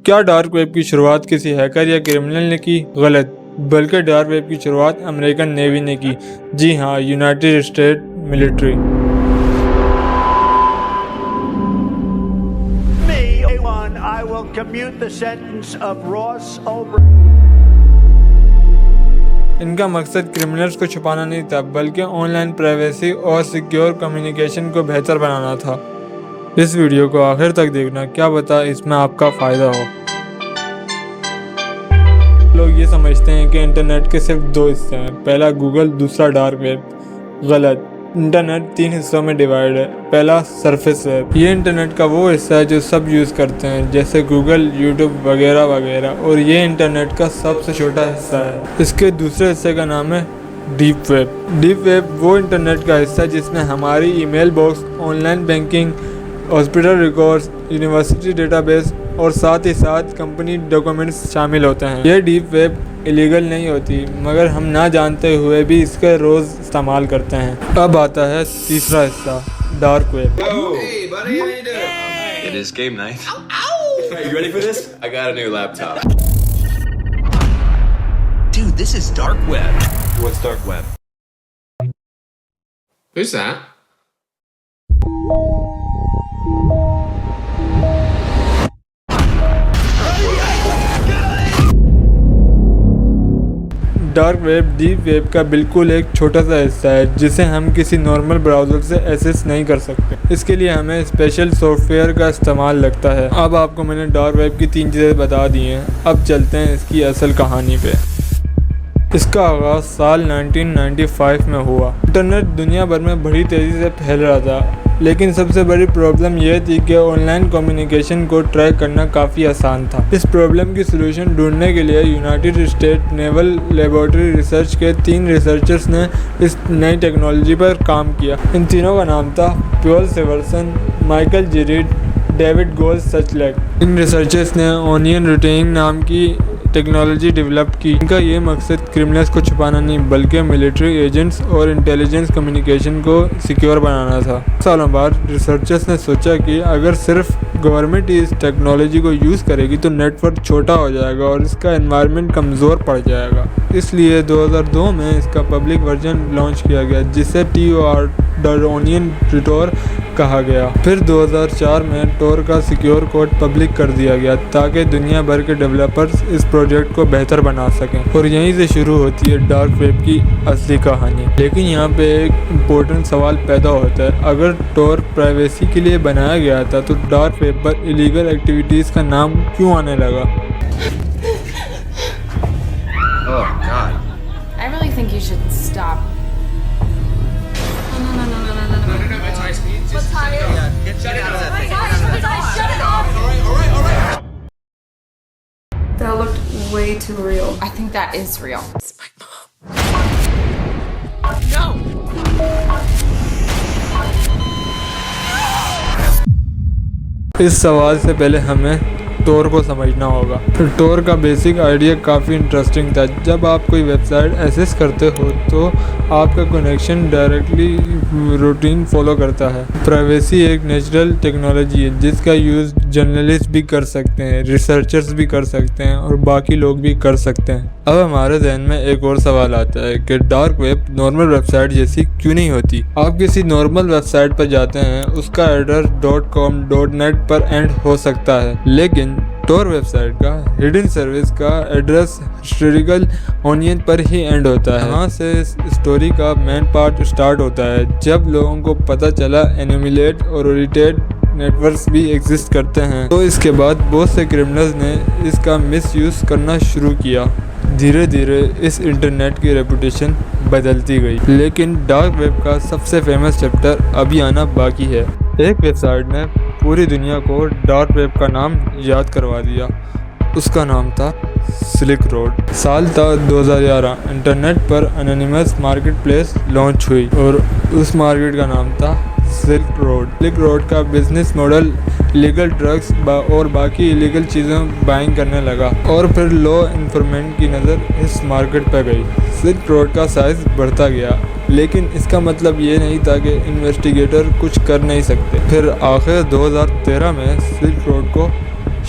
کیا dark web کی شروعات کسی ہیکر یا کرمنل نے کی؟ غلط، بلکہ ڈارک ویب کی شروعات امریکن نیوی نے کی۔ جی ہاں، United state military. I will commute the sentence of Ross over. ان کا مقصد کرمنلز کو چھپانا نہیں تھا، بلکہ آن لائن پرائیویسی اور سیکیور کمیونیکیشن کو بہتر بنانا تھا۔ اس ویڈیو کو آخر تک دیکھنا، کیا پتہ اس میں آپ کا فائدہ ہو۔ لوگ یہ سمجھتے ہیں کہ انٹرنیٹ کے صرف دو حصے ہیں، پہلا گوگل، دوسرا ڈارک ویب۔ غلط، انٹرنیٹ 3 حصوں میں ڈیوائیڈ ہے۔ پہلا سرفیس ویب، یہ انٹرنیٹ کا وہ حصہ ہے جو سب یوز کرتے ہیں، جیسے گوگل، یوٹیوب وغیرہ وغیرہ، اور یہ انٹرنیٹ کا سب سے چھوٹا حصہ ہے۔ اس کے دوسرے حصے کا نام ہے ڈیپ ویب۔ ڈیپ ویب وہ انٹرنیٹ کا حصہ جس میں ہماری email box, online banking, hospital records, university database اور ساتھ ہی ساتھ کمپنی ڈاکومنٹس شامل ہوتے ہیں۔ یہ ڈیپ ویب الیگل نہیں ہوتی، مگر ہم نہ جانتے ہوئے بھی اس کا روز استعمال کرتے ہیں۔ اب آتا ہے تیسرا حصہ، dark web. Hey, buddy, how you doing? It is game night. Hey, you ready for this? I got a new laptop. Dude, this is dark web. What's dark web? Who's that? Dark web deep web کا بالکل ایک چھوٹا سا حصہ ہے جسے ہم کسی نارمل براؤزر سے ایکسس نہیں کر سکتے۔ اس کے لیے ہمیں اسپیشل سافٹ ویئر کا استعمال لگتا ہے۔ اب آپ کو میں نے ڈارک ویب کی 3 چیزیں بتا دی ہیں، اب چلتے ہیں اس کی اصل کہانی پہ۔ اس کا آغاز سال 1995 میں ہوا۔ انٹرنیٹ دنیا بھر میں بڑی تیزی سے پھیل رہا تھا، لیکن سب سے بڑی پرابلم یہ تھی کہ آن لائن کمیونیکیشن کو ٹریک کرنا کافی آسان تھا۔ اس پرابلم کی سلوشن ڈھونڈنے کے لیے یونائٹڈ اسٹیٹ نیول لیبارٹری ریسرچ کے 3 ریسرچرز نے اس نئی ٹیکنالوجی پر کام کیا۔ ان تینوں کا نام تھا پیول سیورسن، مائیکل جی ریڈ، ڈیوڈ گولڈ سچلیک۔ ان ریسرچرز نے اونین روٹنگ نام کی ٹیکنالوجی ڈیولپ کی۔ ان کا یہ مقصد کرمنلز کو چھپانا نہیں، بلکہ ملٹری ایجنٹس اور انٹیلیجنس کمیونیکیشن کو سیکیور بنانا تھا۔ سالوں بعد ریسرچرز نے سوچا کہ اگر صرف گورنمنٹ اس ٹیکنالوجی کو یوز کرے گی تو نیٹ ورک چھوٹا ہو جائے گا اور اس کا انوائرمنٹ کمزور پڑ جائے گا۔ اس لیے 2002 میں اس کا پبلک ورژن لانچ کیا گیا، جسے ٹور ٹور کہا گیا۔ پھر 2004 میں ٹور کا سیکیور کوڈ پبلک کر دیا گیا تاکہ دنیا بھر کے ڈیولپرز اس پروجیکٹ کو بہتر بنا سکیں، اور یہیں سے شروع ہوتی ہے ڈارک ویب کی اصلی کہانی۔ لیکن یہاں پہ ایک امپورٹنٹ سوال پیدا ہوتا ہے، اگر ٹور پرائیویسی کے لیے بنایا گیا تھا تو ڈارک ویب پر الیگل ایکٹیویٹیز کا نام کیوں آنے لگا؟ Oh, God. I really think you should stop. No, it's high speed. What's higher? Shut it off. Shut it off! All right. That looked way too real. I think that is real. It's my mom. No! اس سوال سے پہلے ہمیں tour کو سمجھنا ہوگا۔ Tour کا basic idea کافی interesting تھا۔ جب آپ کوئی ویب سائٹ ایکسس کرتے ہو تو آپ کا کنیکشن ڈائریکٹلی روٹین فالو کرتا ہے۔ پرائیویسی ایک نیچرل ٹیکنالوجی ہے جس کا یوز جرنلسٹ بھی کر سکتے ہیں، ریسرچرز بھی کر سکتے ہیں، اور باقی لوگ بھی کر سکتے ہیں۔ اب ہمارے ذہن میں ایک اور سوال آتا ہے کہ dark web normal website جیسی کیوں نہیں ہوتی؟ آپ کسی نارمل ویب سائٹ پر جاتے ہیں، اس کا ایڈریس .com .net پر اینڈ ہو سکتا ہے، لیکن ٹور ویب سائٹ کا ہڈن سروس کا ایڈریس ہسٹوریکل اونین پر ہی اینڈ ہوتا ہے۔ وہاں سے اسٹوری کا مین پارٹ سٹارٹ ہوتا ہے۔ جب لوگوں کو پتہ چلا انیمیلیٹ اور اوریٹیڈ نیٹ ورکس بھی ایگزسٹ کرتے ہیں تو اس کے بعد بہت سے کرمنلز نے اس کا مس یوز کرنا شروع کیا۔ دھیرے دھیرے اس انٹرنیٹ کی ریپوٹیشن بدلتی گئی، لیکن ڈارک ویب کا سب سے فیمس چیپٹر ابھی آنا باقی ہے۔ ایک ویب سائٹ نے پوری دنیا کو ڈارک ویب کا نام یاد کروا دیا، اس کا نام تھا سلک روڈ۔ سال تھا 2011۔ انٹرنیٹ پر انونیمس مارکیٹ پلیس لانچ ہوئی اور اس مارکیٹ کا نام تھا سلک روڈ۔ سلک روڈ کا بزنس ماڈل لیگل ڈرگس اور باقی الیگل چیزیں بائنگ کرنے لگا، اور پھر لا انفورسمنٹ کی نظر اس مارکیٹ پہ گئی۔ سلک روڈ کا سائز بڑھتا گیا، لیکن اس کا مطلب یہ نہیں تھا کہ انویسٹیگیٹر کچھ کر نہیں سکتے۔ پھر آخر 2013 میں سلک روڈ کو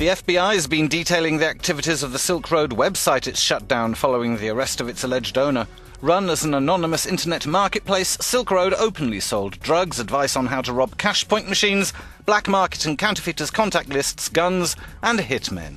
The FBI has been detailing the activities of the Silk Road website it's shut down following the arrest of its alleged owner. Run as an anonymous internet marketplace, Silk Road openly sold drugs, advice on how to rob cash point machines, black market and counterfeiters contact lists, guns and hitmen.